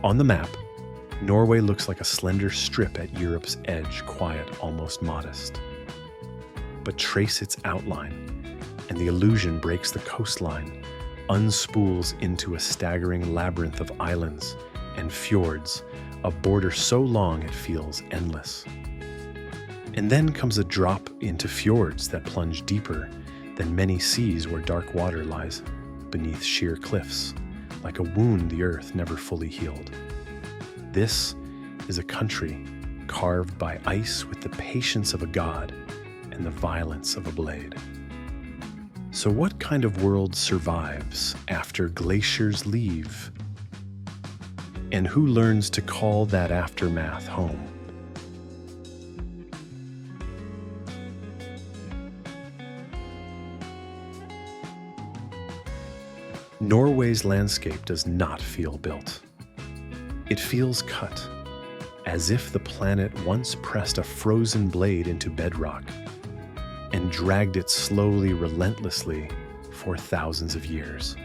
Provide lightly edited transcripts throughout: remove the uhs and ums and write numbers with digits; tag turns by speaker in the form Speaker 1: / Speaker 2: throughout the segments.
Speaker 1: On the map, Norway looks like a slender strip at Europe's edge, quiet, almost modest. But trace its outline, and the illusion breaks the coastline, unspools into a staggering labyrinth of islands and fjords, a border so long it feels endless. And then comes a drop into fjords that plunge deeper than many seas where dark water lies beneath sheer cliffs, like a wound the earth never fully healed. This is a country carved by ice with the patience of a god and the violence of a blade. So what kind of world survives after glaciers leave? And who learns to call that aftermath home? Norway's landscape does not feel built. It feels cut, as if the planet once pressed a frozen blade into bedrock and dragged it slowly, relentlessly for thousands of years.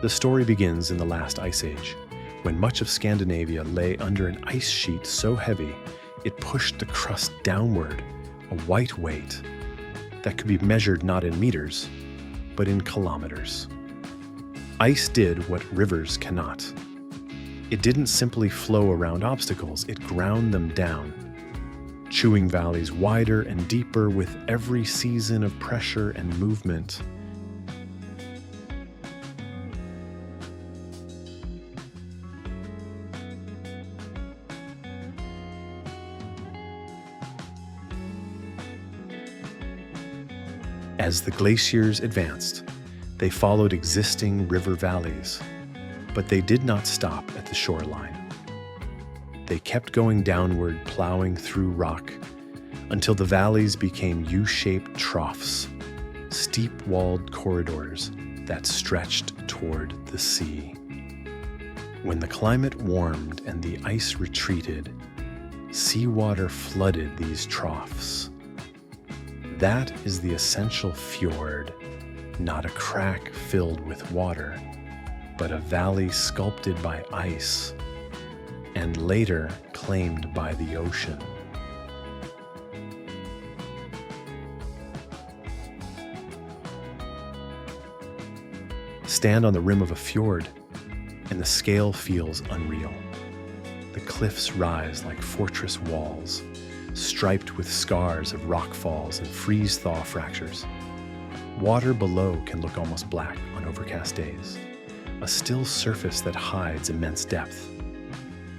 Speaker 1: The story begins in the last ice age, when much of Scandinavia lay under an ice sheet so heavy it pushed the crust downward, a white weight that could be measured not in meters, but in kilometers. Ice did what rivers cannot. It didn't simply flow around obstacles, it ground them down, chewing valleys wider and deeper with every season of pressure and movement. As the glaciers advanced, they followed existing river valleys, but they did not stop at the shoreline. They kept going downward, plowing through rock, until the valleys became U-shaped troughs, steep-walled corridors that stretched toward the sea. When the climate warmed and the ice retreated, seawater flooded these troughs. That is the essential fjord, not a crack filled with water, but a valley sculpted by ice and later claimed by the ocean. Stand on the rim of a fjord, and the scale feels unreal. The cliffs rise like fortress walls, striped with scars of rock falls and freeze-thaw fractures. Water below can look almost black on overcast days, a still surface that hides immense depth.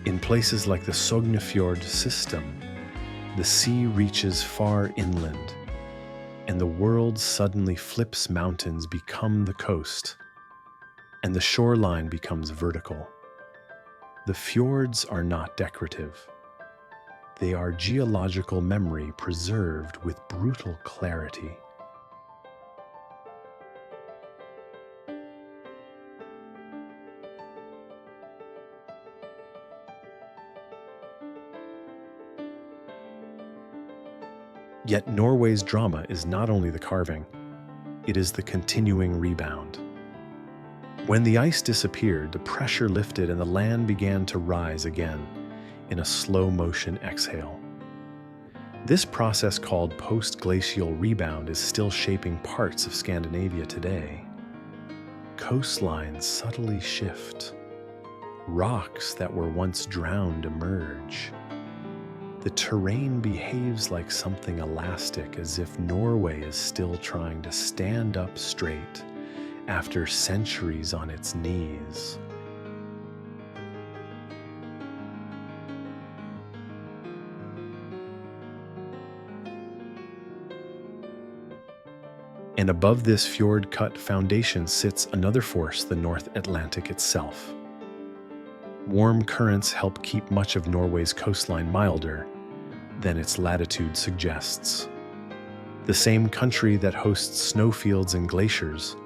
Speaker 1: In places like the Sognefjord system, the sea reaches far inland, and the world suddenly flips. Mountains become the coast, and the shoreline becomes vertical. The fjords are not decorative. They are geological memory preserved with brutal clarity. Yet Norway's drama is not only the carving, it is the continuing rebound. When the ice disappeared, the pressure lifted and the land began to rise again in a slow-motion exhale. This process, called post-glacial rebound, is still shaping parts of Scandinavia today. Coastlines subtly shift. Rocks that were once drowned emerge. The terrain behaves like something elastic, as if Norway is still trying to stand up straight after centuries on its knees. And above this fjord-cut foundation sits another force, the North Atlantic itself. Warm currents help keep much of Norway's coastline milder than its latitude suggests. The same country that hosts snowfields and glaciers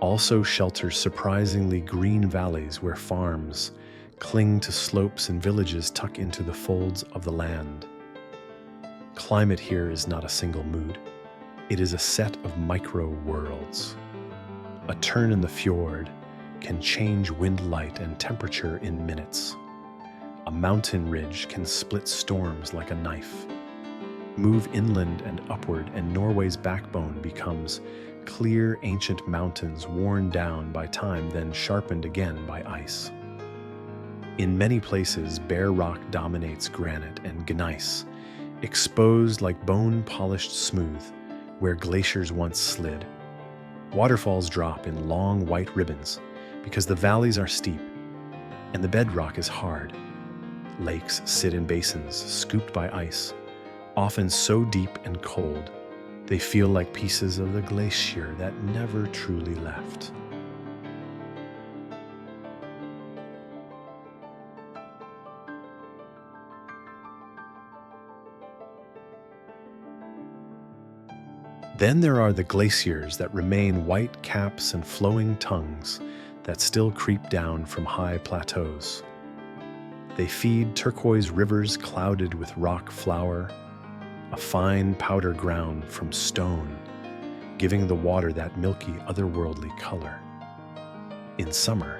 Speaker 1: also shelters surprisingly green valleys where farms cling to slopes and villages tuck into the folds of the land. Climate here is not a single mood. It is a set of micro-worlds. A turn in the fjord can change wind light and temperature in minutes. A mountain ridge can split storms like a knife. Move inland and upward, and Norway's backbone becomes clear ancient mountains worn down by time, then sharpened again by ice. In many places, bare rock dominates granite and gneiss, exposed like bone-polished smooth, where glaciers once slid. Waterfalls drop in long white ribbons because the valleys are steep and the bedrock is hard. Lakes sit in basins scooped by ice, often so deep and cold they feel like pieces of the glacier that never truly left. Then there are the glaciers that remain white caps and flowing tongues that still creep down from high plateaus. They feed turquoise rivers clouded with rock flour, a fine powder ground from stone, giving the water that milky, otherworldly color. In summer,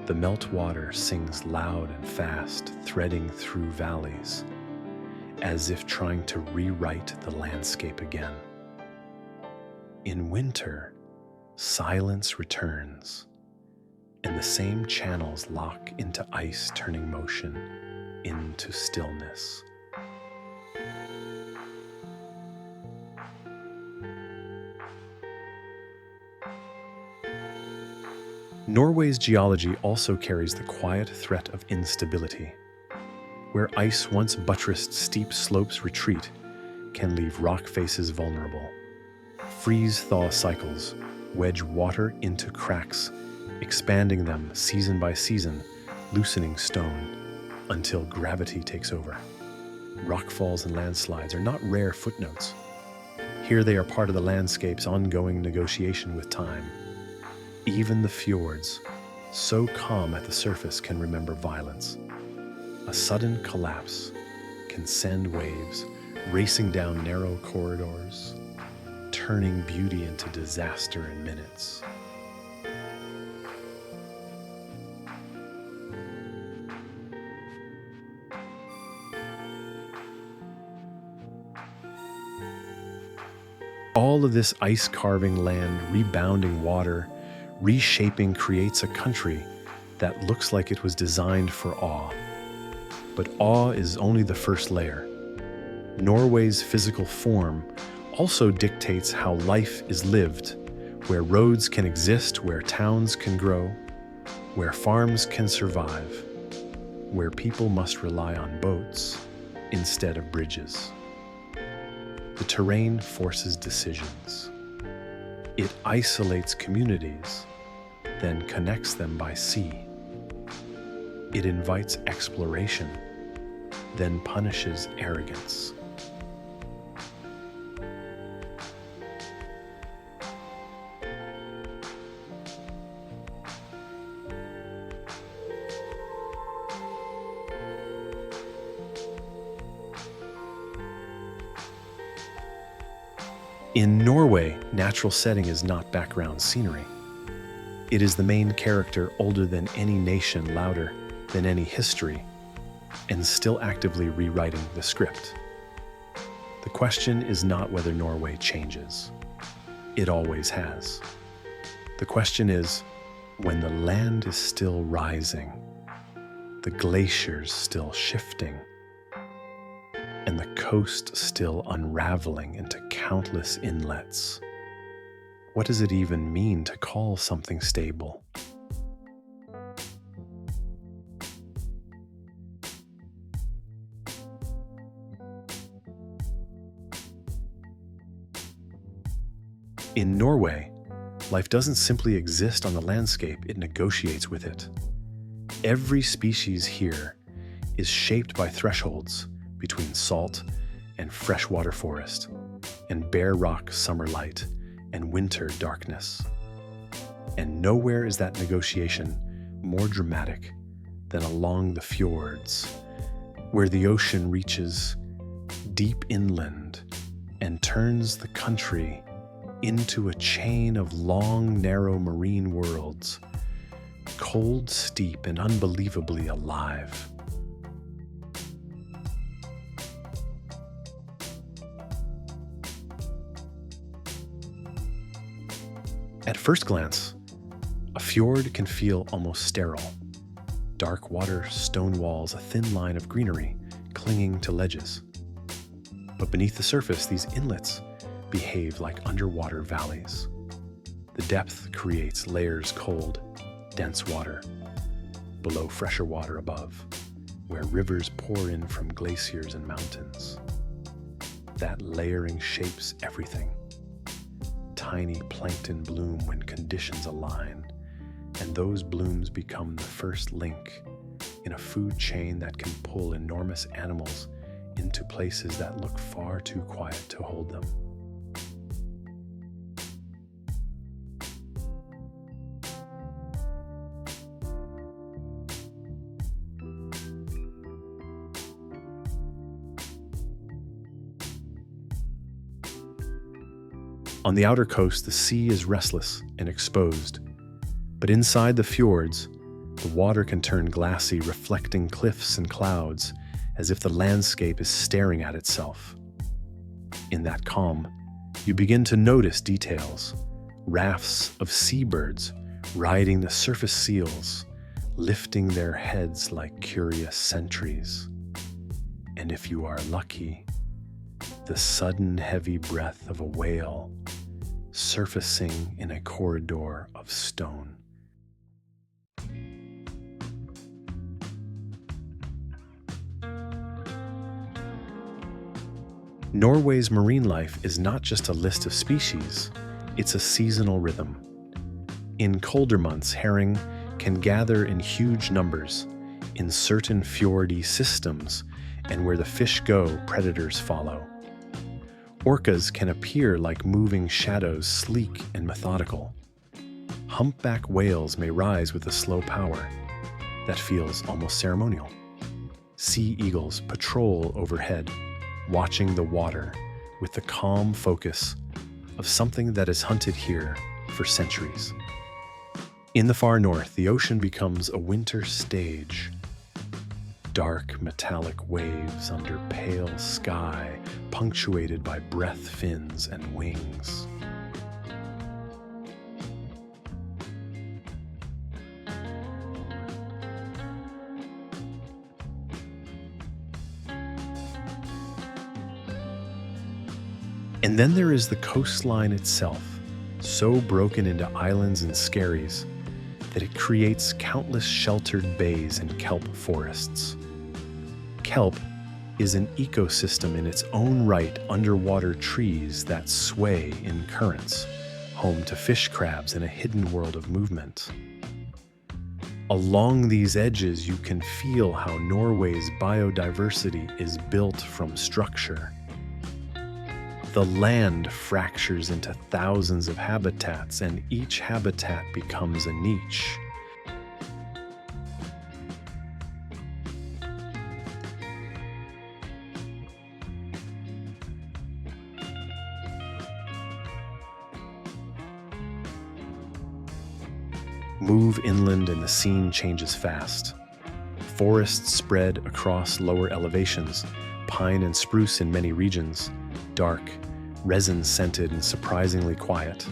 Speaker 1: the meltwater sings loud and fast, threading through valleys, as if trying to rewrite the landscape again. In winter, silence returns, and the same channels lock into ice, turning motion into stillness. Norway's geology also carries the quiet threat of instability. Where ice once buttressed steep slopes retreat can leave rock faces vulnerable. Freeze-thaw cycles wedge water into cracks, expanding them season by season, loosening stone until gravity takes over. Rockfalls and landslides are not rare footnotes. Here they are part of the landscape's ongoing negotiation with time. Even the fjords, so calm at the surface, can remember violence. A sudden collapse can send waves racing down narrow corridors, turning beauty into disaster in minutes. All of this ice-carving land, rebounding water, reshaping creates a country that looks like it was designed for awe. But awe is only the first layer. Norway's physical form also dictates how life is lived, where roads can exist, where towns can grow, where farms can survive, where people must rely on boats instead of bridges. The terrain forces decisions. It isolates communities, then connects them by sea. It invites exploration, then punishes arrogance. In Norway, natural setting is not background scenery. It is the main character, older than any nation, louder than any history, and still actively rewriting the script. The question is not whether Norway changes. It always has. The question is, when the land is still rising, the glaciers still shifting, and the coast still unraveling into countless inlets, what does it even mean to call something stable? In Norway, life doesn't simply exist on the landscape, it negotiates with it. Every species here is shaped by thresholds between salt and freshwater forest, and bare rock summer light and winter darkness. And nowhere is that negotiation more dramatic than along the fjords, where the ocean reaches deep inland and turns the country into a chain of long, narrow marine worlds cold, steep, and unbelievably alive. At first glance, a fjord can feel almost sterile. Dark water, stone walls, a thin line of greenery clinging to ledges. But beneath the surface, these inlets behave like underwater valleys. The depth creates layers cold, dense water, below fresher water above, where rivers pour in from glaciers and mountains. That layering shapes everything. Tiny plankton bloom when conditions align, and those blooms become the first link in a food chain that can pull enormous animals into places that look far too quiet to hold them. On the outer coast, the sea is restless and exposed, but inside the fjords, the water can turn glassy, reflecting cliffs and clouds as if the landscape is staring at itself. In that calm, you begin to notice details: rafts of seabirds riding the surface seals, lifting their heads like curious sentries. And if you are lucky, the sudden heavy breath of a whale surfacing in a corridor of stone. Norway's marine life is not just a list of species, it's a seasonal rhythm. In colder months, herring can gather in huge numbers in certain fjordy systems, and where the fish go, predators follow. Orcas can appear like moving shadows, sleek and methodical. Humpback whales may rise with a slow power that feels almost ceremonial. Sea eagles patrol overhead, watching the water with the calm focus of something that has hunted here for centuries. In the far north, the ocean becomes a winter stage. Dark metallic waves under pale sky, punctuated by breath fins and wings. And then there is the coastline itself, so broken into islands and skerries that it creates countless sheltered bays and kelp forests. Kelp is an ecosystem in its own right, underwater trees that sway in currents, home to fish crabs in a hidden world of movement. Along these edges, you can feel how Norway's biodiversity is built from structure. The land fractures into thousands of habitats, and each habitat becomes a niche. Move inland and the scene changes fast. Forests spread across lower elevations, pine and spruce in many regions, dark, resin-scented, and surprisingly quiet.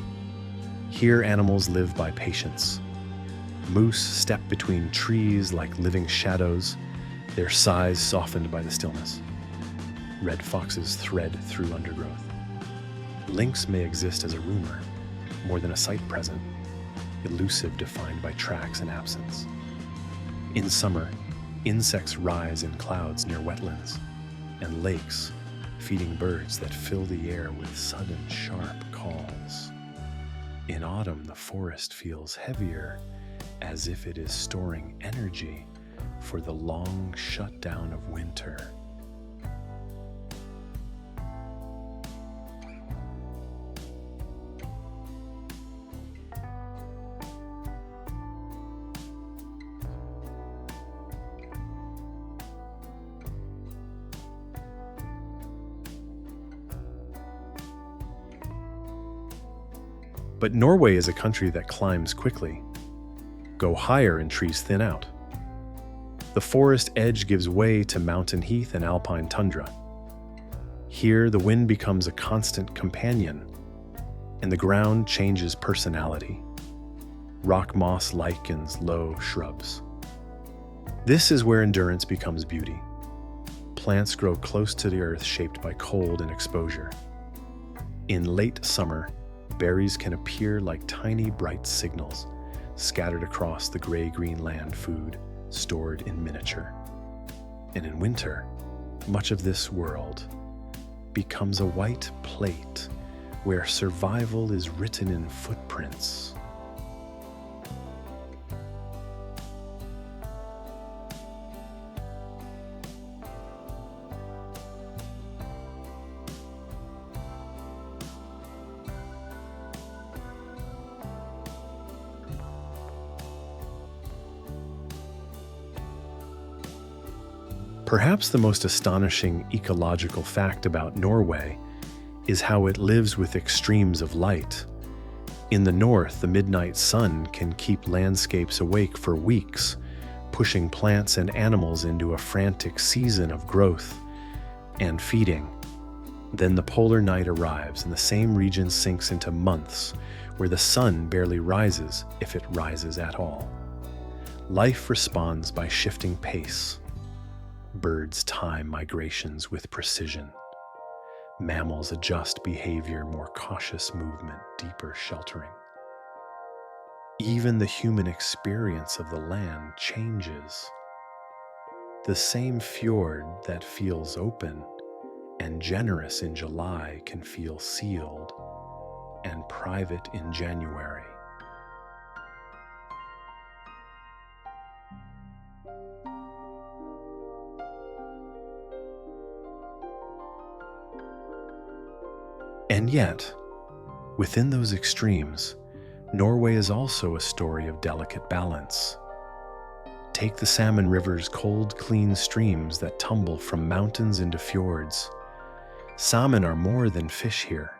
Speaker 1: Here, animals live by patience. Moose step between trees like living shadows, their size softened by the stillness. Red foxes thread through undergrowth. Lynx may exist as a rumor, more than a sight present, elusive, defined by tracks and absence. In summer, insects rise in clouds near wetlands and lakes, feeding birds that fill the air with sudden, sharp calls. In autumn, the forest feels heavier, as if it is storing energy for the long shutdown of winter. But Norway is a country that climbs quickly. go higher and trees thin out. The forest edge gives way to mountain heath and alpine tundra. Here, the wind becomes a constant companion, and the ground changes personality. Rock moss likens low shrubs. This is where endurance becomes beauty. Plants grow close to the earth, shaped by cold and exposure. In late summer, berries can appear like tiny bright signals scattered across the gray-green land, food stored in miniature. And in winter, much of this world becomes a white plate where survival is written in footprints. Perhaps the most astonishing ecological fact about Norway is how it lives with extremes of light. In the north, the midnight sun can keep landscapes awake for weeks, pushing plants and animals into a frantic season of growth and feeding. Then the polar night arrives and the same region sinks into months where the sun barely rises, if it rises at all. Life responds by shifting pace. Birds time migrations with precision. Mammals adjust behavior, more cautious movement, deeper sheltering. Even the human experience of the land changes. The same fjord that feels open and generous in July can feel sealed and private in January. And yet, within those extremes, Norway is also a story of delicate balance. Take the salmon river's cold, clean streams that tumble from mountains into fjords. Salmon are more than fish here.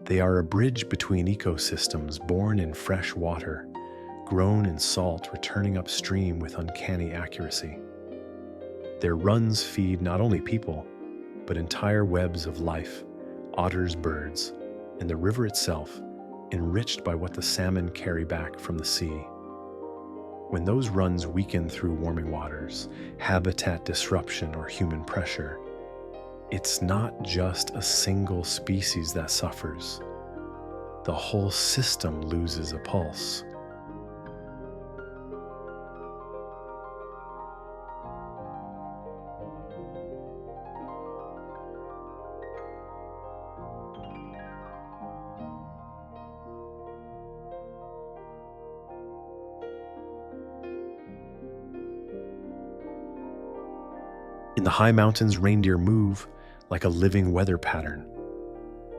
Speaker 1: They are a bridge between ecosystems, born in fresh water, grown in salt, returning upstream with uncanny accuracy. Their runs feed not only people, but entire webs of life. Otters, birds, and the river itself, enriched by what the salmon carry back from the sea. When those runs weaken through warming waters, habitat disruption, or human pressure, it's not just a single species that suffers. The whole system loses a pulse. In the high mountains, reindeer move like a living weather pattern.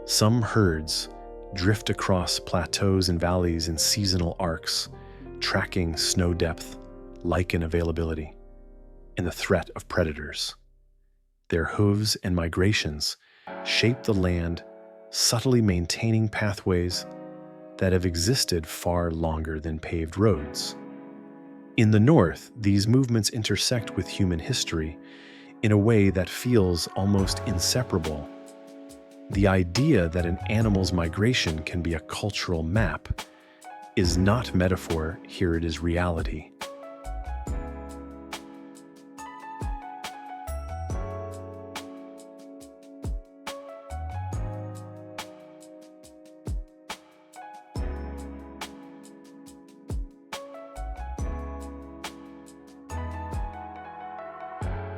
Speaker 1: Some herds drift across plateaus and valleys in seasonal arcs, tracking snow depth, lichen availability, and the threat of predators. Their hooves and migrations shape the land, subtly maintaining pathways that have existed far longer than paved roads. In the north, these movements intersect with human history in a way that feels almost inseparable. The idea that an animal's migration can be a cultural map is not metaphor, here it is reality.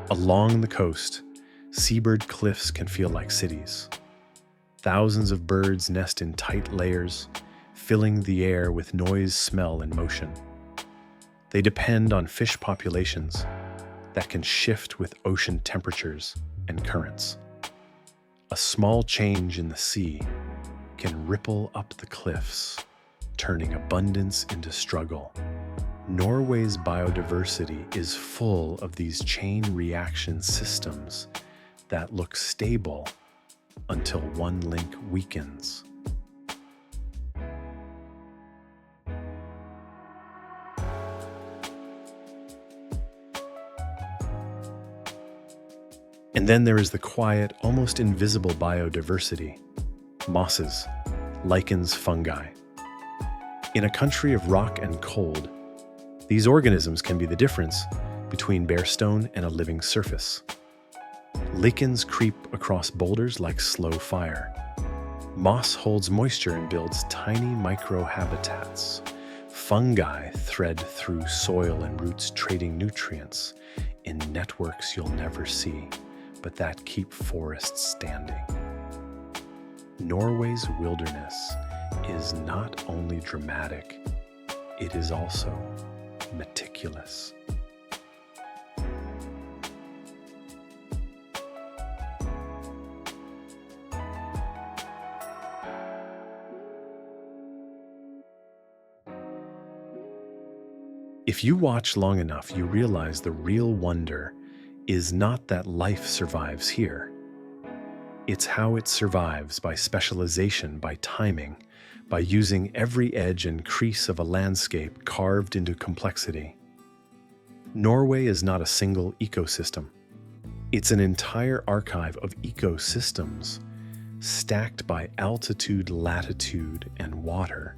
Speaker 1: Along the coast, seabird cliffs can feel like cities. Thousands of birds nest in tight layers, filling the air with noise, smell, and motion. They depend on fish populations that can shift with ocean temperatures and currents. A small change in the sea can ripple up the cliffs, turning abundance into struggle. Norway's biodiversity is full of these chain reaction systems that look stable until one link weakens. And then there is the quiet, almost invisible biodiversity: mosses, lichens, fungi. In a country of rock and cold, these organisms can be the difference between bare stone and a living surface. Lichens creep across boulders like slow fire. Moss holds moisture and builds tiny microhabitats. Fungi thread through soil and roots, trading nutrients in networks you'll never see, but that keep forests standing. Norway's wilderness is not only dramatic, it is also meticulous. If you watch long enough, you realize the real wonder is not that life survives here. It's how it survives: by specialization, by timing, by using every edge and crease of a landscape carved into complexity. Norway is not a single ecosystem. It's an entire archive of ecosystems, stacked by altitude, latitude, and water.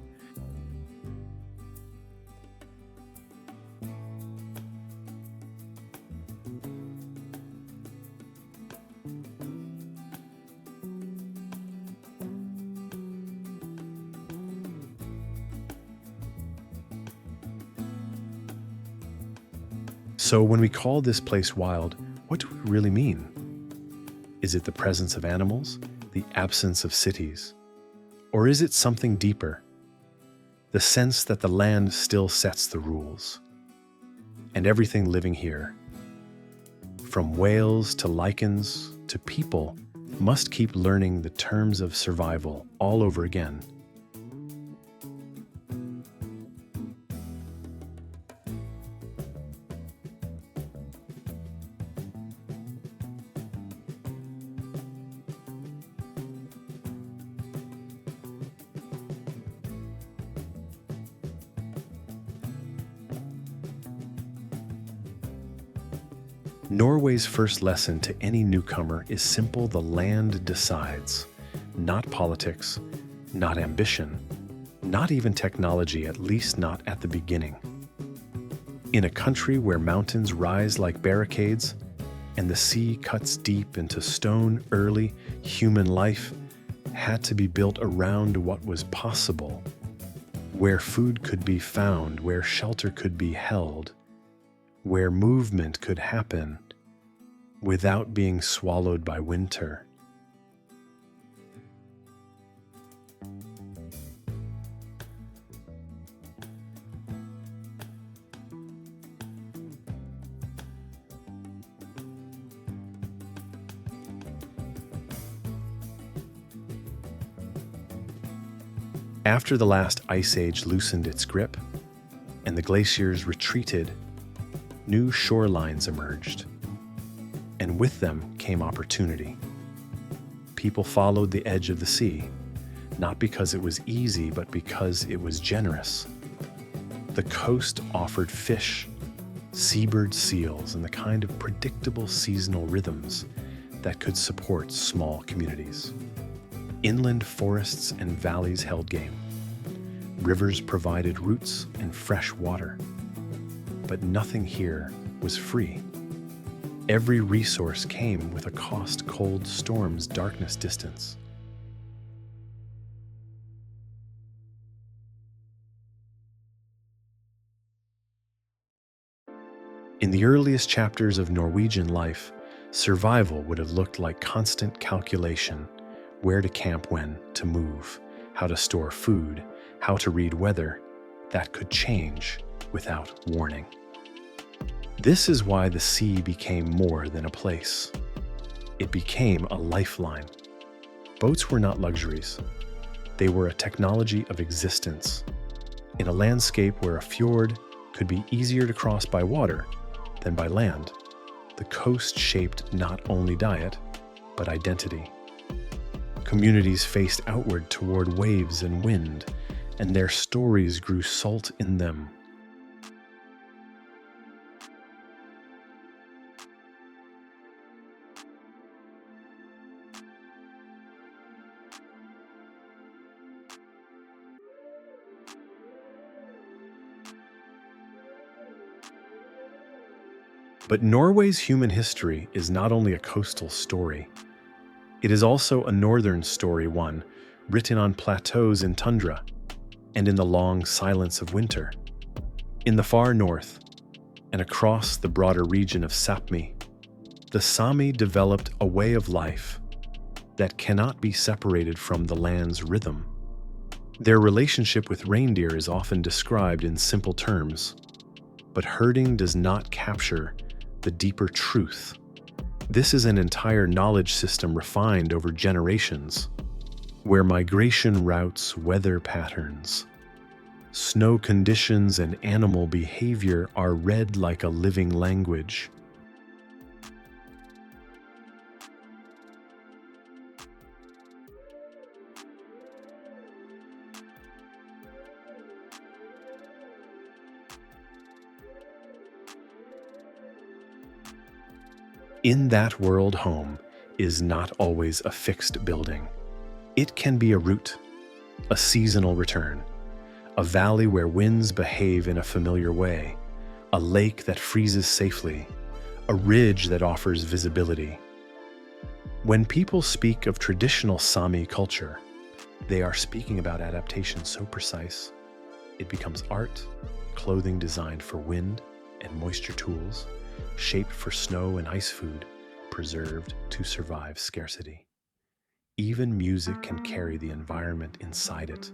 Speaker 1: So when we call this place wild, what do we really mean? Is it the presence of animals, the absence of cities? Or is it something deeper? The sense that the land still sets the rules, and everything living here, from whales to lichens to people, must keep learning the terms of survival all over again. Norway's first lesson to any newcomer is simple: the land decides. Not politics, not ambition, not even technology, at least not at the beginning. In a country where mountains rise like barricades and the sea cuts deep into stone, early human life had to be built around what was possible, where food could be found, where shelter could be held, where movement could happen without being swallowed by winter. After the last ice age loosened its grip and the glaciers retreated, new shorelines emerged. And with them came opportunity. People followed the edge of the sea, not because it was easy, but because it was generous. The coast offered fish, seabird, seals, and the kind of predictable seasonal rhythms that could support small communities. Inland forests and valleys held game. Rivers provided roots and fresh water. But nothing here was free. Every resource came with a cost: cold storms, darkness, distance. In the earliest chapters of Norwegian life, survival would have looked like constant calculation: where to camp, when to move, how to store food, how to read weather that could change without warning. This is why the sea became more than a place. It became a lifeline. Boats were not luxuries. They were a technology of existence. In a landscape where a fjord could be easier to cross by water than by land, the coast shaped not only diet, but identity. Communities faced outward toward waves and wind, and their stories grew salt in them. But Norway's human history is not only a coastal story, it is also a northern story, one written on plateaus in tundra and in the long silence of winter. In the far north and across the broader region of Sápmi, the Sami developed a way of life that cannot be separated from the land's rhythm. Their relationship with reindeer is often described in simple terms, but herding does not capture the deeper truth. This is an entire knowledge system refined over generations, where migration routes, weather patterns, snow conditions, and animal behavior are read like a living language. In that world, home is not always a fixed building. It can be a route, a seasonal return, a valley where winds behave in a familiar way, a lake that freezes safely, a ridge that offers visibility. When people speak of traditional Sami culture, they are speaking about adaptation so precise, it becomes art, clothing designed for wind and moisture tools, shaped for snow and ice food, preserved to survive scarcity. Even music can carry the environment inside it,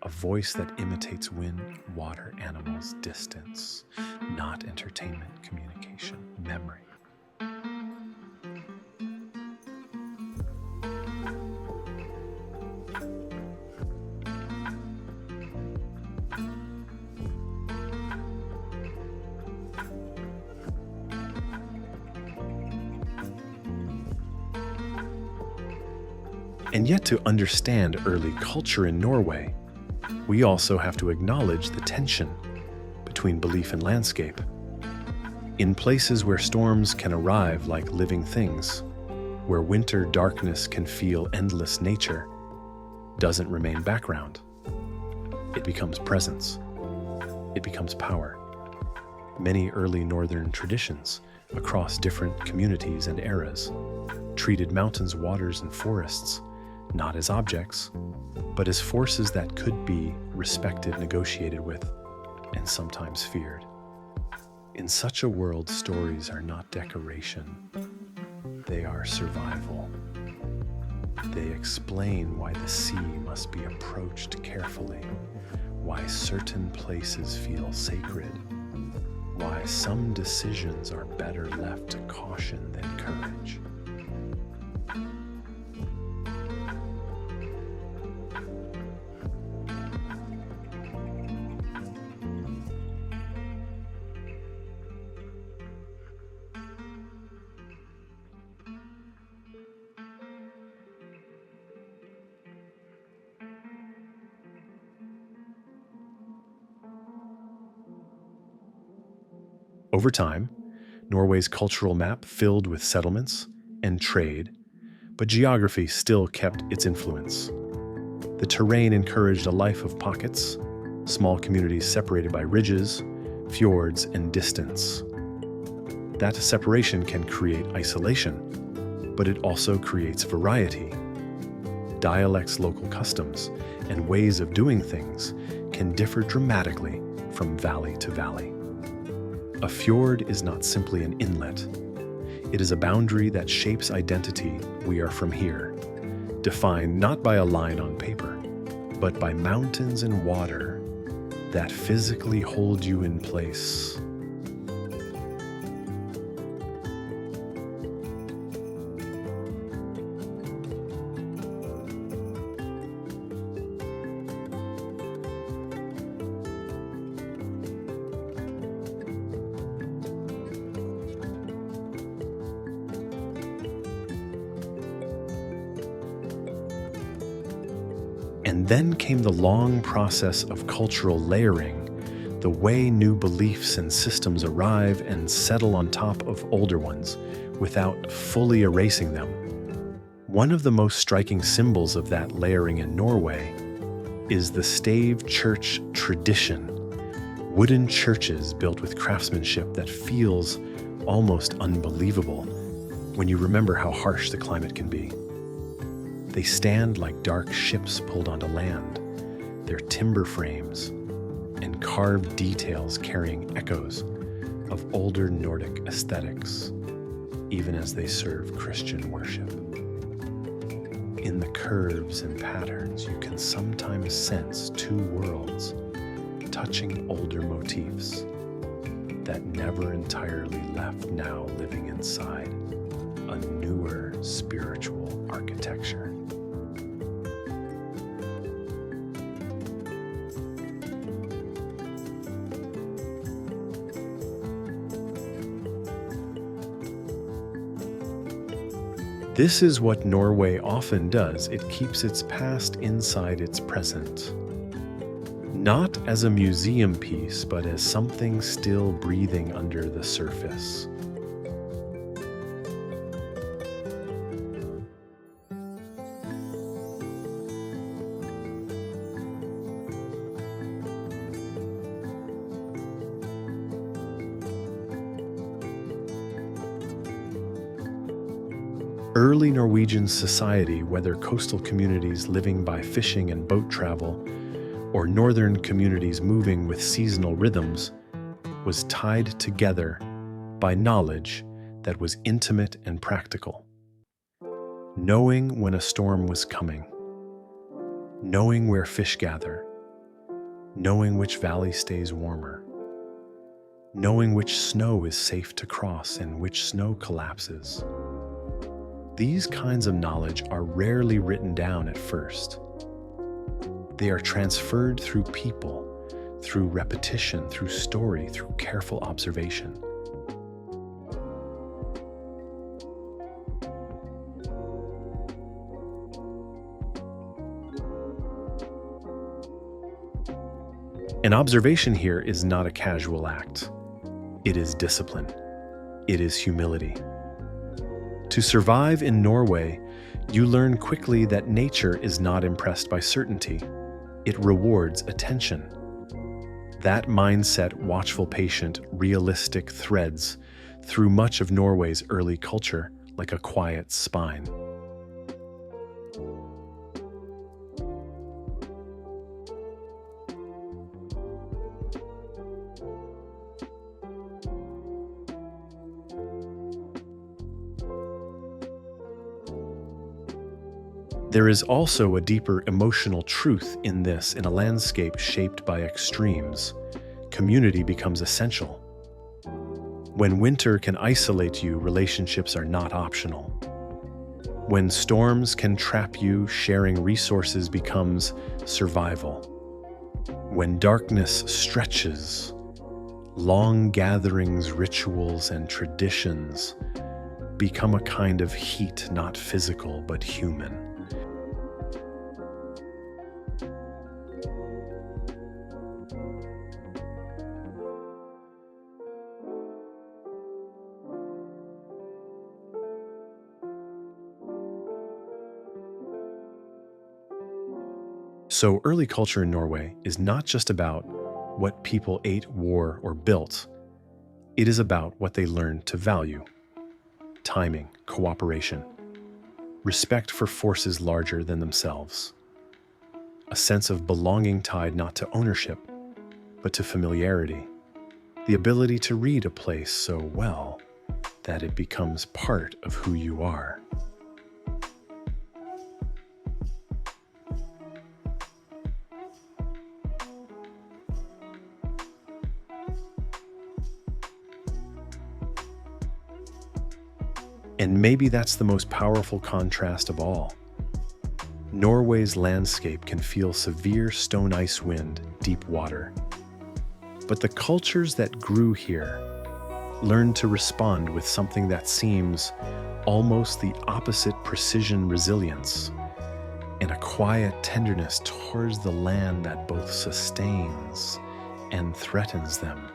Speaker 1: a voice that imitates wind, water, animals, distance, not entertainment, communication, memory. And yet, to understand early culture in Norway, we also have to acknowledge the tension between belief and landscape. In places where storms can arrive like living things, where winter darkness can feel endless, nature doesn't remain background. It becomes presence. It becomes power. Many early northern traditions across different communities and eras treated mountains, waters, and forests not as objects, but as forces that could be respected, negotiated with, and sometimes feared. In such a world, stories are not decoration, they are survival. They explain why the sea must be approached carefully, why certain places feel sacred, why some decisions are better left to caution than courage. Over time, Norway's cultural map filled with settlements and trade, but geography still kept its influence. The terrain encouraged a life of pockets, small communities separated by ridges, fjords, and distance. That separation can create isolation, but it also creates variety. Dialects, local customs, and ways of doing things can differ dramatically from valley to valley. A fjord is not simply an inlet. It is a boundary that shapes identity. We are from here, defined not by a line on paper, but by mountains and water that physically hold you in place. And then came the long process of cultural layering, the way new beliefs and systems arrive and settle on top of older ones without fully erasing them. One of the most striking symbols of that layering in Norway is the stave church tradition, wooden churches built with craftsmanship that feels almost unbelievable when you remember how harsh the climate can be. They stand like dark ships pulled onto land, their timber frames and carved details carrying echoes of older Nordic aesthetics, even as they serve Christian worship. In the curves and patterns, you can sometimes sense two worlds touching older motifs that never entirely left, now living inside a newer spiritual architecture. This is what Norway often does. It keeps its past inside its present. Not as a museum piece, but as something still breathing under the surface. Early Norwegian society, whether coastal communities living by fishing and boat travel, or northern communities moving with seasonal rhythms, was tied together by knowledge that was intimate and practical. Knowing when a storm was coming, knowing where fish gather, knowing which valley stays warmer, knowing which snow is safe to cross and which snow collapses. These kinds of knowledge are rarely written down at first. They are transferred through people, through repetition, through story, through careful observation. An observation here is not a casual act. It is discipline. It is humility. To survive in Norway, you learn quickly that nature is not impressed by certainty. It rewards attention. That mindset, watchful, patient, realistic, threads through much of Norway's early culture like a quiet spine. There is also a deeper emotional truth in this. In a landscape shaped by extremes, community becomes essential. When winter can isolate you, relationships are not optional. When storms can trap you, sharing resources becomes survival. When darkness stretches, long gatherings, rituals, and traditions become a kind of heat, not physical, but human. So early culture in Norway is not just about what people ate, wore, or built. It is about what they learned to value: timing, cooperation, respect for forces larger than themselves, a sense of belonging tied not to ownership, but to familiarity, the ability to read a place so well that it becomes part of who you are. And maybe that's the most powerful contrast of all. Norway's landscape can feel severe stone ice wind, deep water. But the cultures that grew here learned to respond with something that seems almost the opposite: precision, resilience, and a quiet tenderness towards the land that both sustains and threatens them.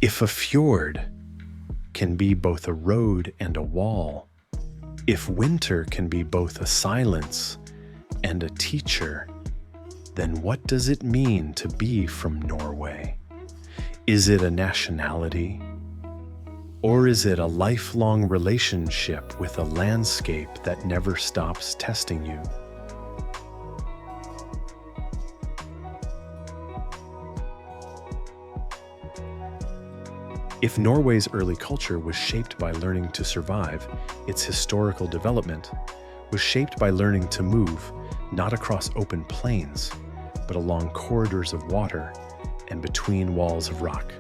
Speaker 1: If a fjord can be both a road and a wall, if winter can be both a silence and a teacher, then what does it mean to be from Norway? Is it a nationality? Or is it a lifelong relationship with a landscape that never stops testing you? If Norway's early culture was shaped by learning to survive, its historical development was shaped by learning to move, not across open plains, but along corridors of water and between walls of rock.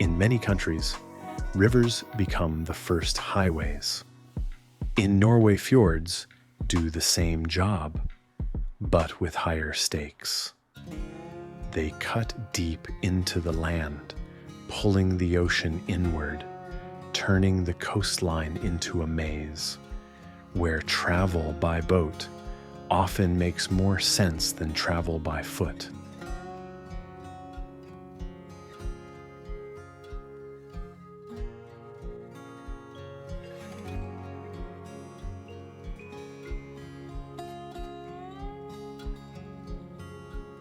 Speaker 1: In many countries, rivers become the first highways. In Norway, fjords do the same job, but with higher stakes. They cut deep into the land, pulling the ocean inward, turning the coastline into a maze, where travel by boat often makes more sense than travel by foot.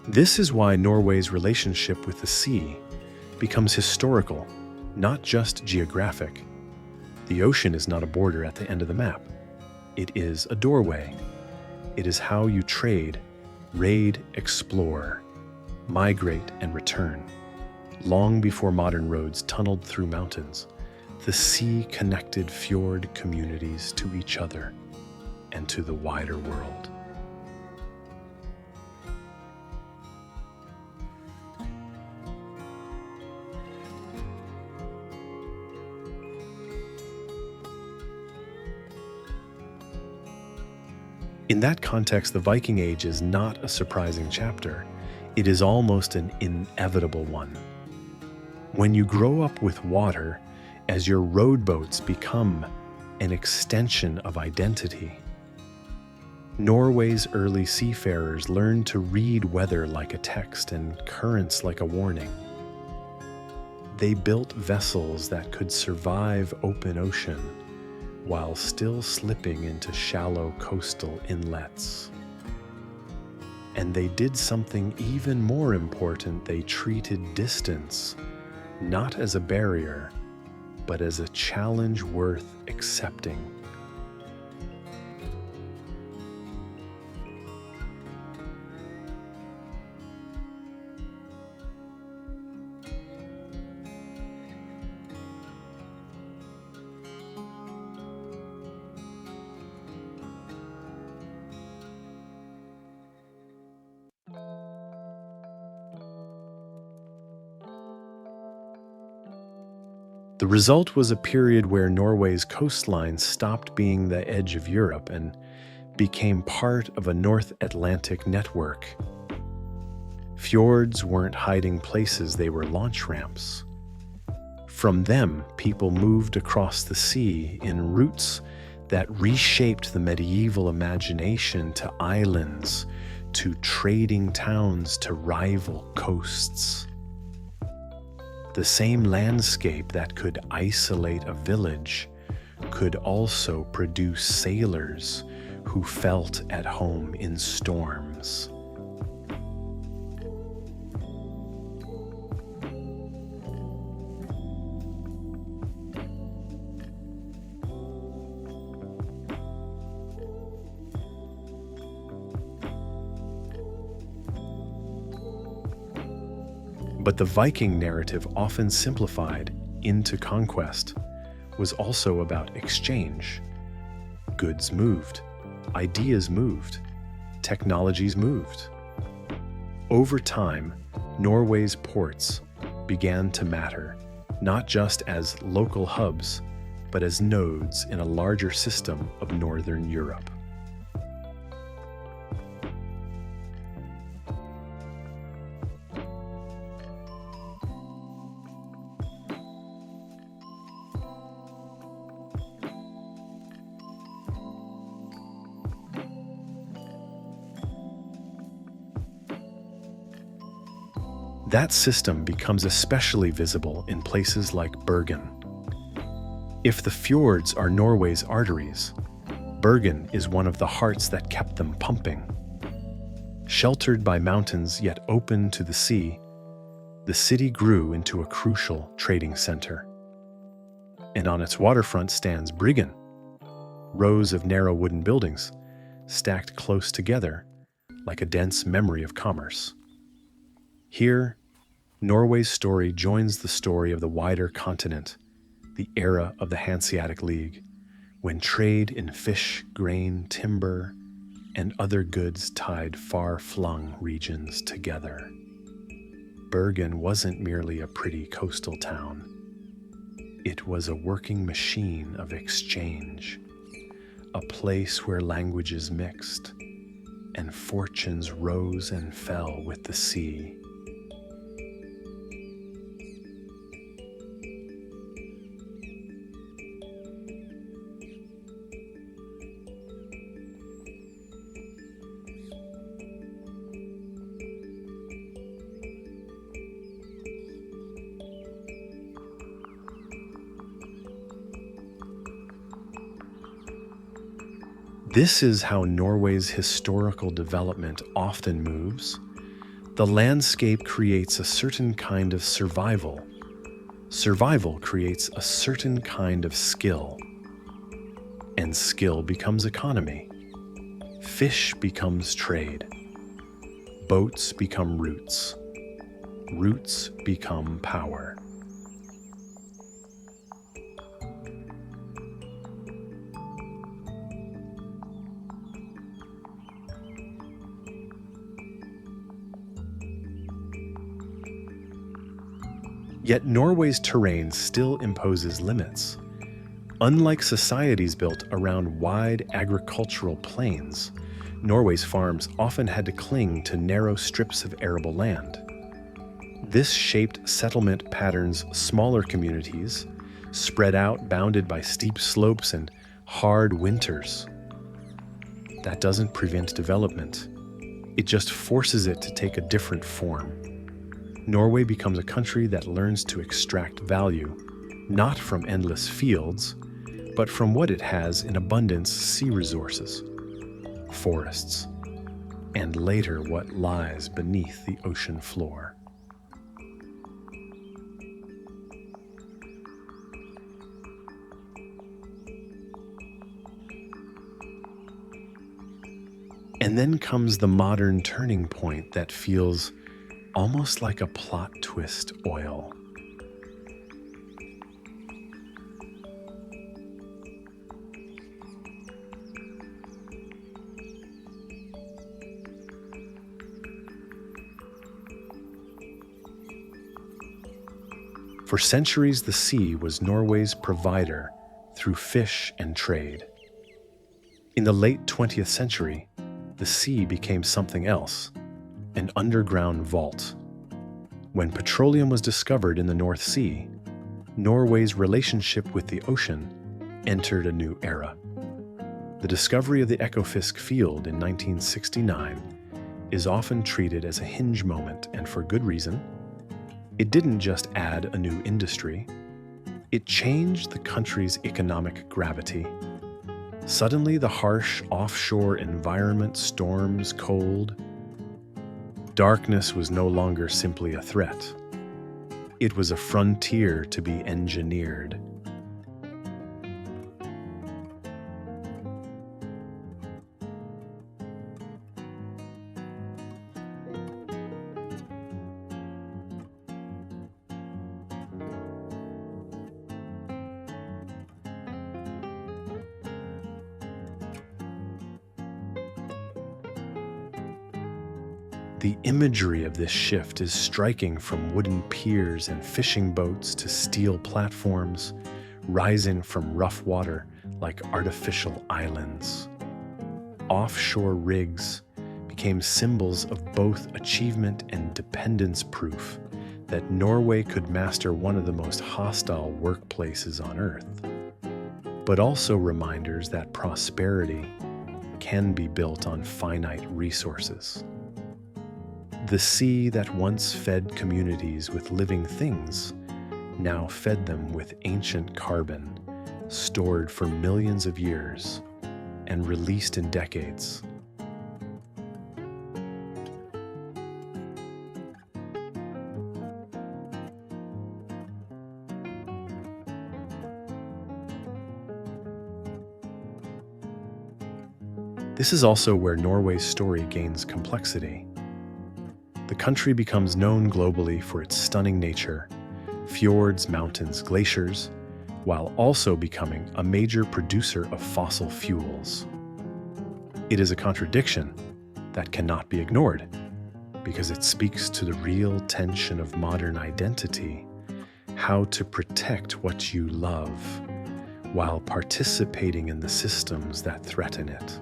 Speaker 1: This is why Norway's relationship with the sea becomes historical, not just geographic. The ocean is not a border at the end of the map. It is a doorway. It is how you trade, raid, explore, migrate, and return. Long before modern roads tunneled through mountains, the sea connected fjord communities to each other and to the wider world. In that context, the Viking Age is not a surprising chapter. It is almost an inevitable one. When you grow up with water, as your rowboats become an extension of identity. Norway's early seafarers learned to read weather like a text and currents like a warning. They built vessels that could survive open ocean, while still slipping into shallow coastal inlets. And they did something even more important. They treated distance not as a barrier, but as a challenge worth accepting. The result was a period where Norway's coastline stopped being the edge of Europe and became part of a North Atlantic network. Fjords weren't hiding places, they were launch ramps. From them, people moved across the sea in routes that reshaped the medieval imagination to islands, to trading towns, to rival coasts. The same landscape that could isolate a village could also produce sailors who felt at home in storms. But the Viking narrative, often simplified into conquest, was also about exchange. Goods moved, ideas moved, technologies moved. Over time, Norway's ports began to matter, not just as local hubs, but as nodes in a larger system of Northern Europe. That system becomes especially visible in places like Bergen. If the fjords are Norway's arteries, Bergen is one of the hearts that kept them pumping. Sheltered by mountains yet open to the sea, the city grew into a crucial trading center. And on its waterfront stands Bryggen, rows of narrow wooden buildings stacked close together like a dense memory of commerce. Here, Norway's story joins the story of the wider continent, the era of the Hanseatic League, when trade in fish, grain, timber, and other goods tied far-flung regions together. Bergen wasn't merely a pretty coastal town. It was a working machine of exchange, a place where languages mixed and fortunes rose and fell with the sea. This is how Norway's historical development often moves. The landscape creates a certain kind of survival. Survival creates a certain kind of skill. And skill becomes economy. Fish becomes trade. Boats become roots. Roots become power. Yet Norway's terrain still imposes limits. Unlike societies built around wide agricultural plains, Norway's farms often had to cling to narrow strips of arable land. This shaped settlement patterns smaller communities, spread out, bounded by steep slopes and hard winters. That doesn't prevent development. It just forces it to take a different form. Norway becomes a country that learns to extract value, not from endless fields, but from what it has in abundance: sea resources, forests, and later what lies beneath the ocean floor. And then comes the modern turning point that feels almost like a plot twist oil. For centuries, the sea was Norway's provider through fish and trade. In the late 20th century, the sea became something else: an underground vault. When petroleum was discovered in the North Sea, Norway's relationship with the ocean entered a new era. The discovery of the Ekofisk field in 1969 is often treated as a hinge moment, and for good reason. It didn't just add a new industry, it changed the country's economic gravity. Suddenly, the harsh offshore environment, storms, cold, darkness was no longer simply a threat. It was a frontier to be engineered. The imagery of this shift is striking, from wooden piers and fishing boats to steel platforms, rising from rough water like artificial islands. Offshore rigs became symbols of both achievement and dependence, proof that Norway could master one of the most hostile workplaces on Earth, but also reminders that prosperity can be built on finite resources. The sea that once fed communities with living things now fed them with ancient carbon, stored for millions of years and released in decades. This is also where Norway's story gains complexity. The country becomes known globally for its stunning nature, fjords, mountains, glaciers, while also becoming a major producer of fossil fuels. It is a contradiction that cannot be ignored, because it speaks to the real tension of modern identity, how to protect what you love, while participating in the systems that threaten it.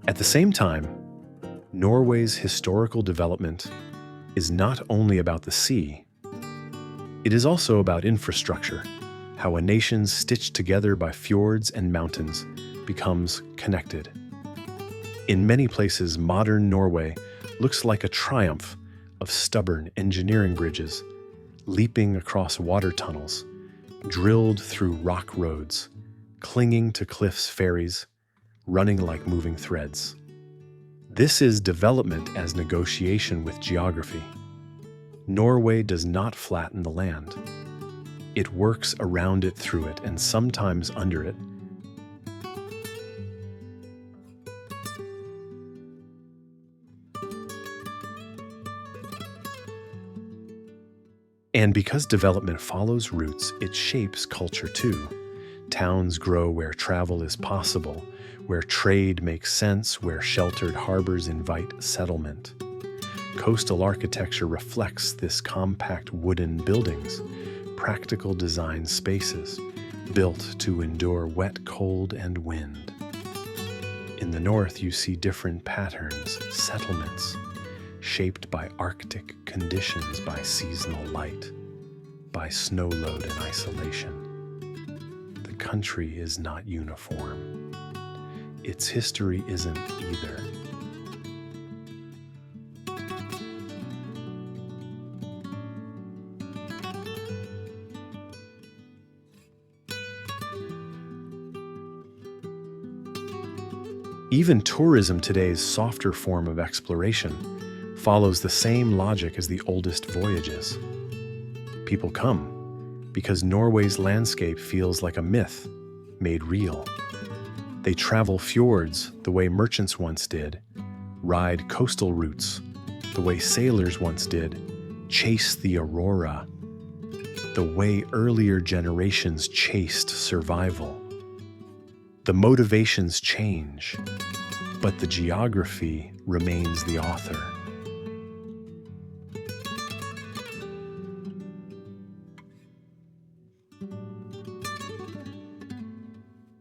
Speaker 1: At the same time, Norway's historical development is not only about the sea, it is also about infrastructure, how a nation stitched together by fjords and mountains becomes connected. In many places, modern Norway looks like a triumph of stubborn engineering bridges, leaping across water tunnels, drilled through rock roads, clinging to cliffs' ferries, running like moving threads. This is development as negotiation with geography. Norway does not flatten the land. It works around it, through it, and sometimes under it. And because development follows roots, it shapes culture too. Towns grow where travel is possible, where trade makes sense, where sheltered harbors invite settlement. Coastal architecture reflects this: compact wooden buildings, practical design spaces, built to endure wet, cold, and wind. In the north, you see different patterns, settlements, shaped by Arctic conditions, by seasonal light, by snow load and isolation. The country is not uniform. Its history isn't either. Even tourism, today's softer form of exploration, follows the same logic as the oldest voyages. People come because Norway's landscape feels like a myth made real. They travel fjords the way merchants once did, ride coastal routes the way sailors once did, chase the aurora the way earlier generations chased survival. The motivations change, but the geography remains the author.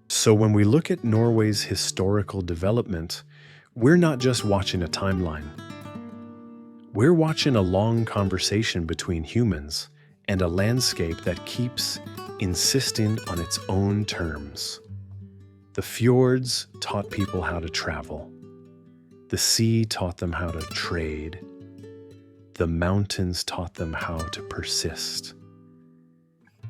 Speaker 1: So when we look at Norway's historical development, we're not just watching a timeline. We're watching a long conversation between humans and a landscape that keeps insisting on its own terms. The fjords taught people how to travel. The sea taught them how to trade. The mountains taught them how to persist.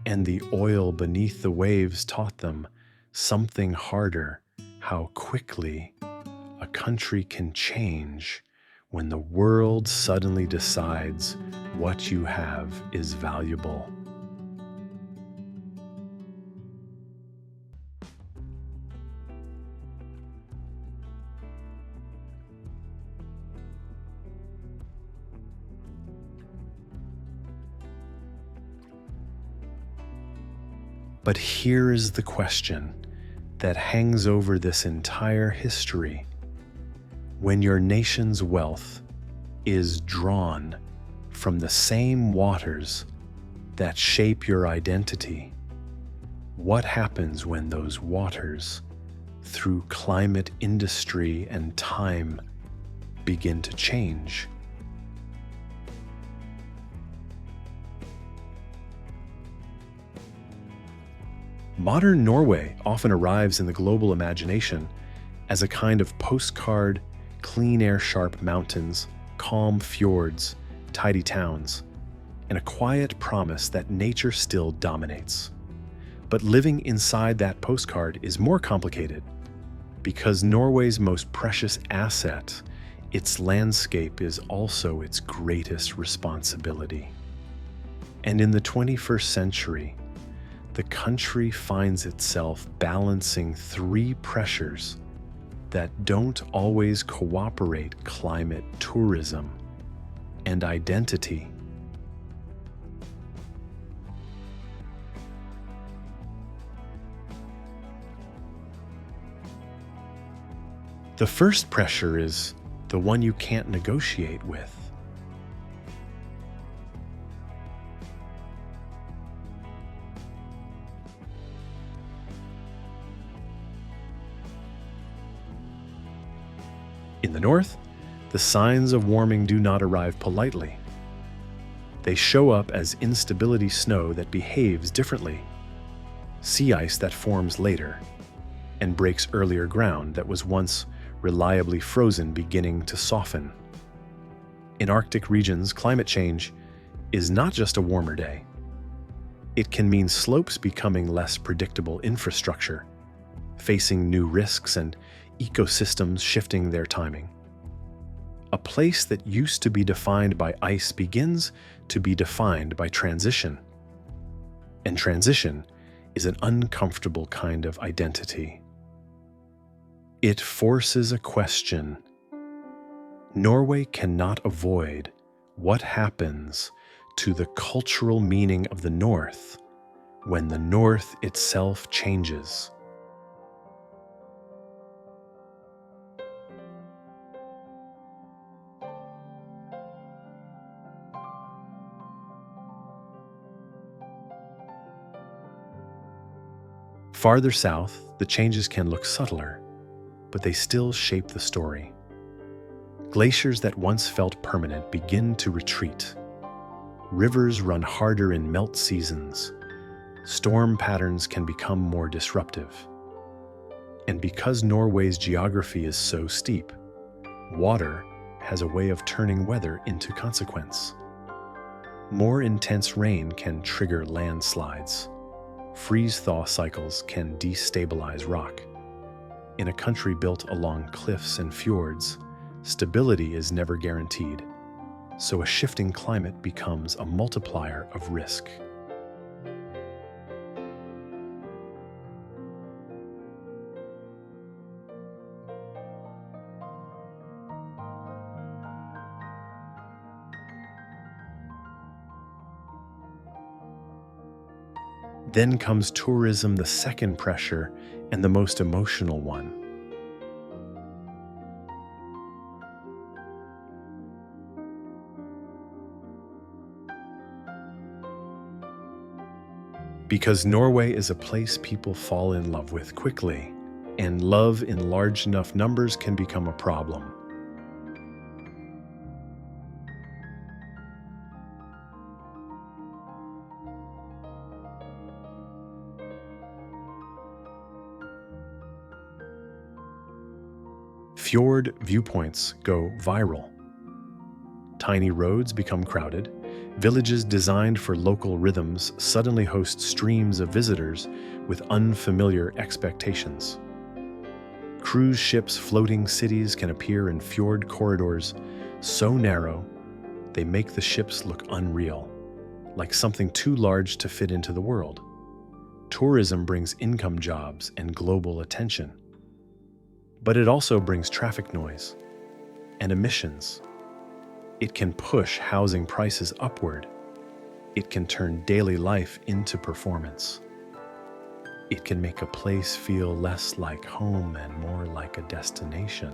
Speaker 1: And the oil beneath the waves taught them something harder: how quickly a country can change when the world suddenly decides what you have is valuable. But here is the question that hangs over this entire history. When your nation's wealth is drawn from the same waters that shape your identity, what happens when those waters, through climate, industry, and time, begin to change. Modern Norway often arrives in the global imagination as a kind of postcard, clean air sharp mountains, calm fjords, tidy towns, and a quiet promise that nature still dominates. But living inside that postcard is more complicated because Norway's most precious asset, its landscape, is also its greatest responsibility. And in the 21st century, the country finds itself balancing three pressures that don't always cooperate: climate, tourism, and identity. The first pressure is the one you can't negotiate with. In the north, the signs of warming do not arrive politely. They show up as instability snow that behaves differently, sea ice that forms later, and breaks earlier ground that was once reliably frozen beginning to soften. In Arctic regions, climate change is not just a warmer day. It can mean slopes becoming less predictable infrastructure, facing new risks, and ecosystems shifting their timing. A place that used to be defined by ice begins to be defined by transition. And transition is an uncomfortable kind of identity. It forces a question. Norway cannot avoid what happens to the cultural meaning of the North when the North itself changes. Farther south, the changes can look subtler, but they still shape the story. Glaciers that once felt permanent begin to retreat. Rivers run harder in melt seasons. Storm patterns can become more disruptive. And because Norway's geography is so steep, water has a way of turning weather into consequence. More intense rain can trigger landslides. Freeze-thaw cycles can destabilize rock. In a country built along cliffs and fjords, stability is never guaranteed, so a shifting climate becomes a multiplier of risk. Then comes tourism, the second pressure and the most emotional one. Because Norway is a place people fall in love with quickly, and love in large enough numbers can become a problem. Fjord viewpoints go viral. Tiny roads become crowded. Villages designed for local rhythms suddenly host streams of visitors with unfamiliar expectations. Cruise ships floating cities can appear in fjord corridors so narrow they make the ships look unreal, like something too large to fit into the world. Tourism brings income jobs and global attention. But it also brings traffic noise and emissions. It can push housing prices upward. It can turn daily life into performance. It can make a place feel less like home and more like a destination.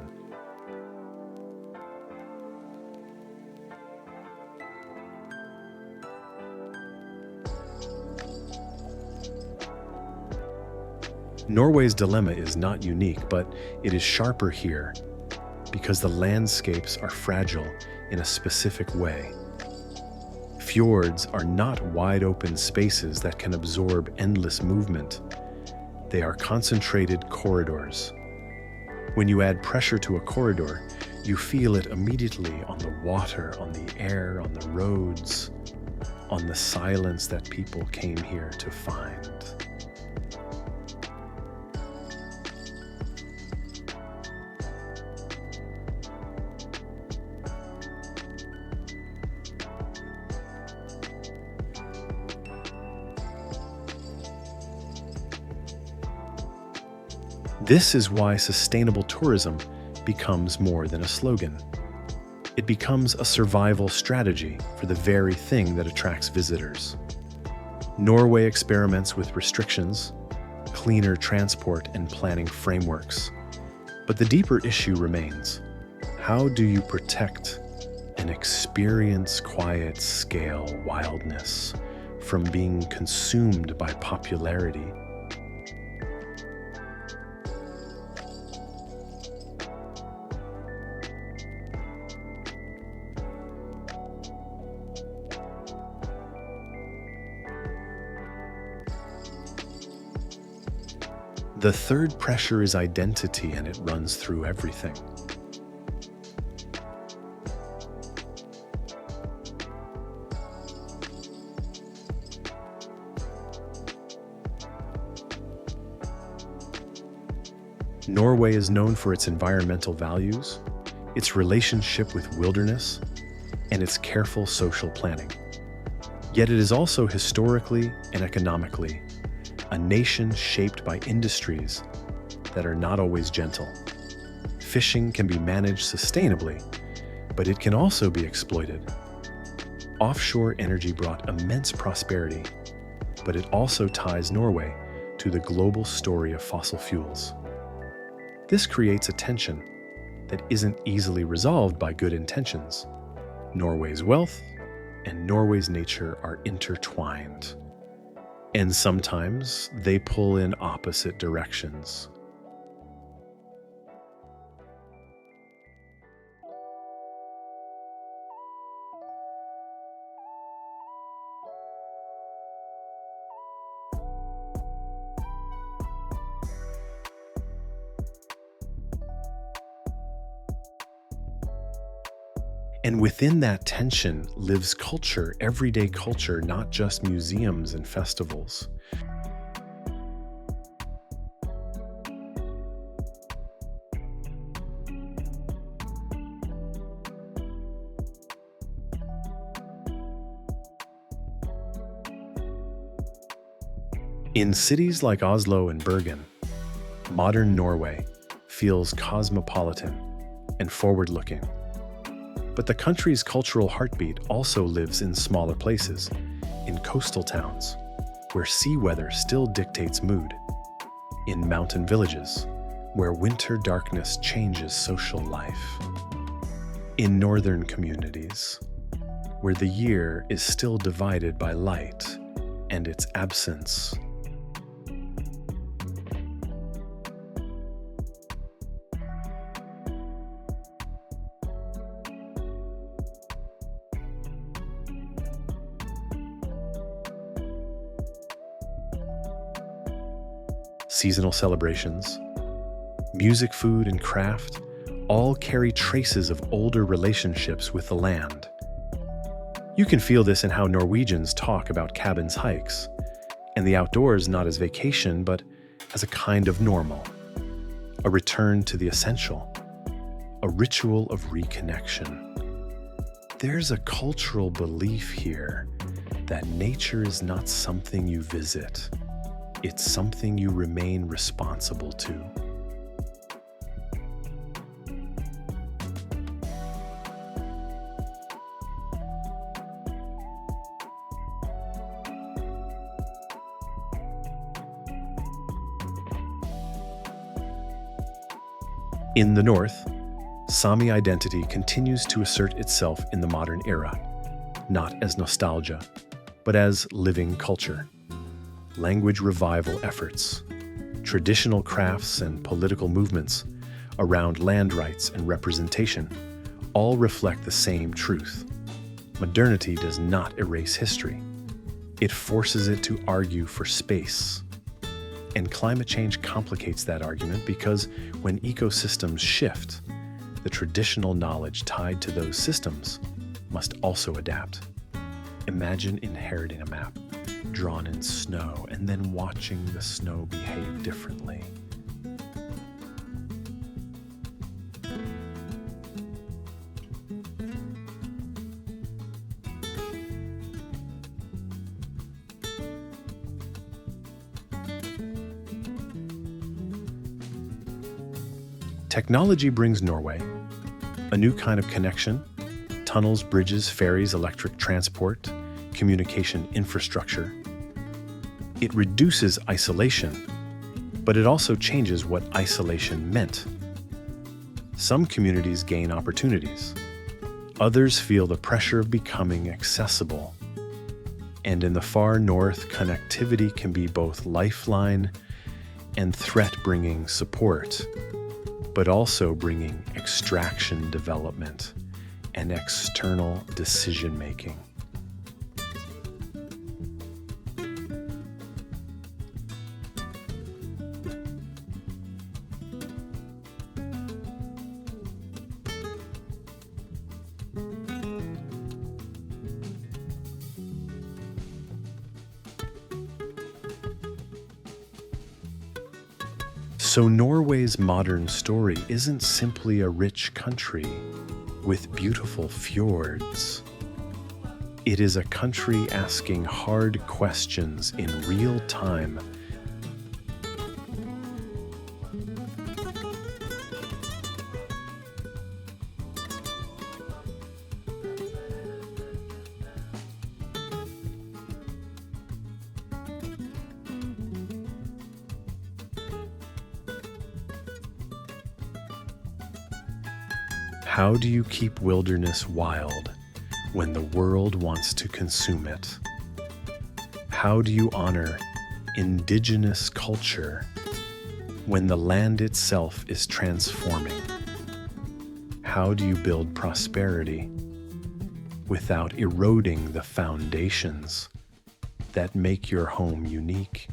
Speaker 1: Norway's dilemma is not unique, but it is sharper here. because the landscapes are fragile in a specific way. Fjords are not wide-open spaces that can absorb endless movement. They are concentrated corridors. When you add pressure to a corridor, you feel it immediately on the water, on the air, on the roads, on the silence that people came here to find. This is why sustainable tourism becomes more than a slogan. It becomes a survival strategy for the very thing that attracts visitors. Norway experiments with restrictions, cleaner transport, and planning frameworks. But the deeper issue remains: how do you protect and experience quiet-scale wildness from being consumed by popularity? The third pressure is identity, and it runs through everything. Norway is known for its environmental values, its relationship with wilderness, and its careful social planning. Yet it is also historically and economically a nation shaped by industries that are not always gentle. Fishing can be managed sustainably, but it can also be exploited. Offshore energy brought immense prosperity, but it also ties Norway to the global story of fossil fuels. This creates a tension that isn't easily resolved by good intentions. Norway's wealth and Norway's nature are intertwined. And sometimes they pull in opposite directions. And within that tension lives culture, everyday culture, not just museums and festivals. In cities like Oslo and Bergen, modern Norway feels cosmopolitan and forward-looking. But the country's cultural heartbeat also lives in smaller places, in coastal towns, where sea weather still dictates mood, in mountain villages, where winter darkness changes social life, in northern communities, where the year is still divided by light and its absence. Seasonal celebrations, music, food, and craft all carry traces of older relationships with the land. You can feel this in how Norwegians talk about cabins hikes, and the outdoors not as vacation, but as a kind of normal, a return to the essential, a ritual of reconnection. There's a cultural belief here that nature is not something you visit. It's something you remain responsible to. In the north, Sami identity continues to assert itself in the modern era, not as nostalgia, but as living culture. Language revival efforts, traditional crafts, and political movements around land rights and representation, all reflect the same truth. Modernity does not erase history. It forces it to argue for space. And climate change complicates that argument because when ecosystems shift, the traditional knowledge tied to those systems must also adapt. Imagine inheriting a map drawn in snow and then watching the snow behave differently. Technology brings Norway a new kind of connection: tunnels, bridges, ferries, electric transport, communication infrastructure. It reduces isolation, but it also changes what isolation meant. Some communities gain opportunities. Others feel the pressure of becoming accessible. And in the far north, connectivity can be both lifeline and threat-bringing support, but also bringing extraction development and external decision-making. So Norway's modern story isn't simply a rich country with beautiful fjords. It is a country asking hard questions in real time. How do you keep wilderness wild when the world wants to consume it? How do you honor indigenous culture when the land itself is transforming? How do you build prosperity without eroding the foundations that make your home unique?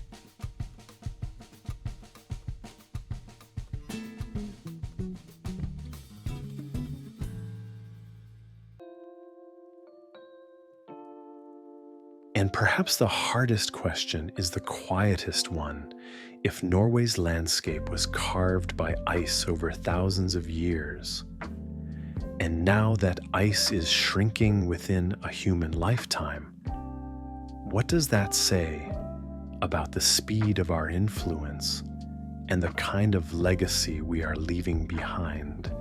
Speaker 1: And perhaps the hardest question is the quietest one. If Norway's landscape was carved by ice over thousands of years, and now that ice is shrinking within a human lifetime, what does that say about the speed of our influence and the kind of legacy we are leaving behind?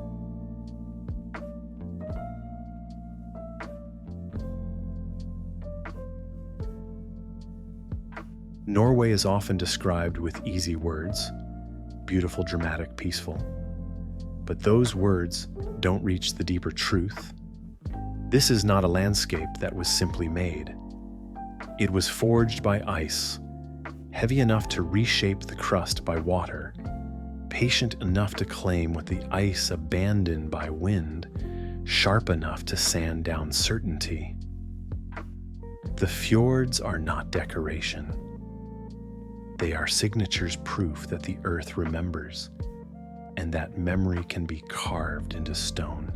Speaker 1: Norway is often described with easy words: beautiful, dramatic, peaceful. But those words don't reach the deeper truth. This is not a landscape that was simply made. It was forged by ice, heavy enough to reshape the crust by water, patient enough to claim what the ice abandoned by wind, sharp enough to sand down certainty. The fjords are not decoration. They are signatures, proof that the earth remembers, and that memory can be carved into stone.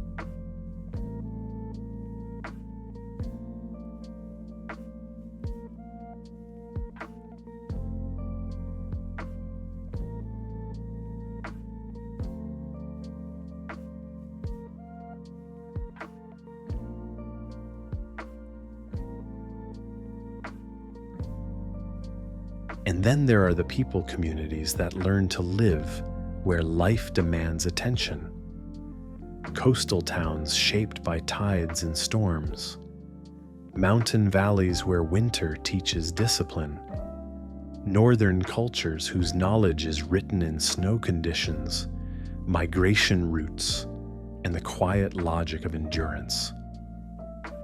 Speaker 1: And then there are the people communities that learn to live where life demands attention. Coastal towns shaped by tides and storms. Mountain valleys where winter teaches discipline. Northern cultures whose knowledge is written in snow conditions, migration routes, and the quiet logic of endurance.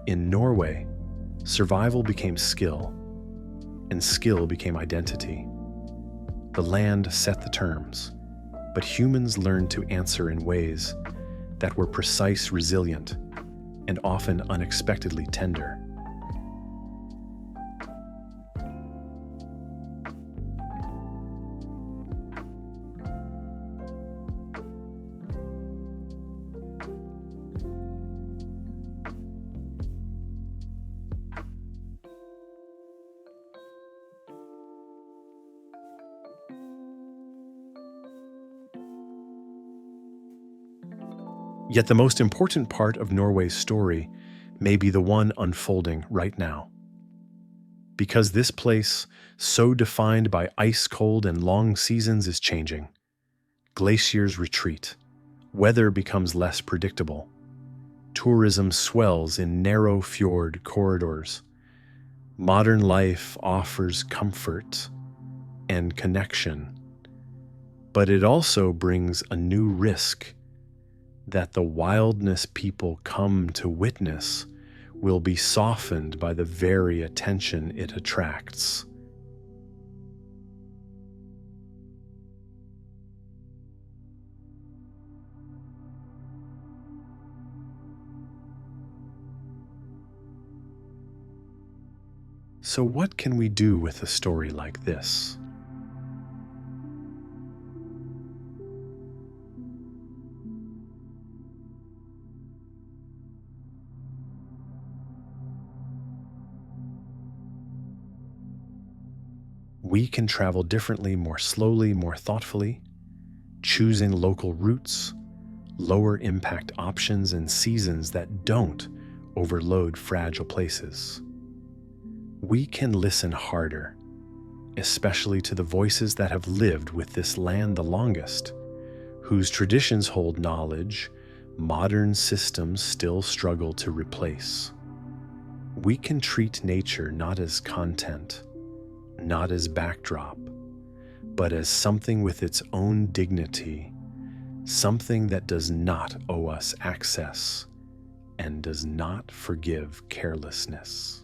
Speaker 1: In Norway, survival became skill, and skill became identity. The land set the terms, but humans learned to answer in ways that were precise, resilient, and often unexpectedly tender. Yet the most important part of Norway's story may be the one unfolding right now. Because this place, so defined by ice cold and long seasons, is changing. Glaciers retreat. Weather becomes less predictable. Tourism swells in narrow fjord corridors. Modern life offers comfort and connection. But it also brings a new risk that the wildness people come to witness will be softened by the very attention it attracts. So what can we do with a story like this? We can travel differently, more slowly, more thoughtfully, choosing local routes, lower impact options, and seasons that don't overload fragile places. We can listen harder, especially to the voices that have lived with this land the longest, whose traditions hold knowledge modern systems still struggle to replace. We can treat nature not as content, not as backdrop, but as something with its own dignity, something that does not owe us access and does not forgive carelessness.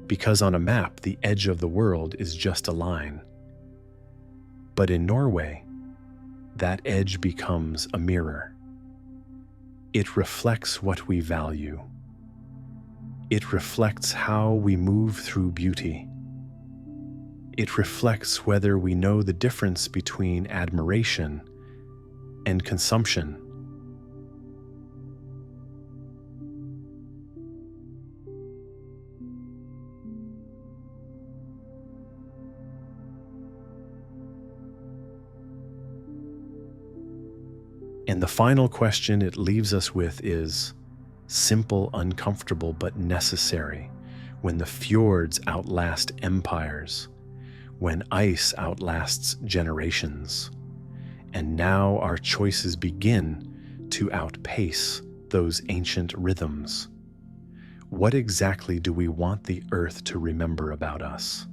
Speaker 1: Because on a map, the edge of the world is just a line. But in Norway, that edge becomes a mirror. It reflects what we value. It reflects how we move through beauty. It reflects whether we know the difference between admiration and consumption. And the final question it leaves us with is simple, uncomfortable, but necessary. When the fjords outlast empires, when ice outlasts generations, and now our choices begin to outpace those ancient rhythms. What exactly do we want the earth to remember about us?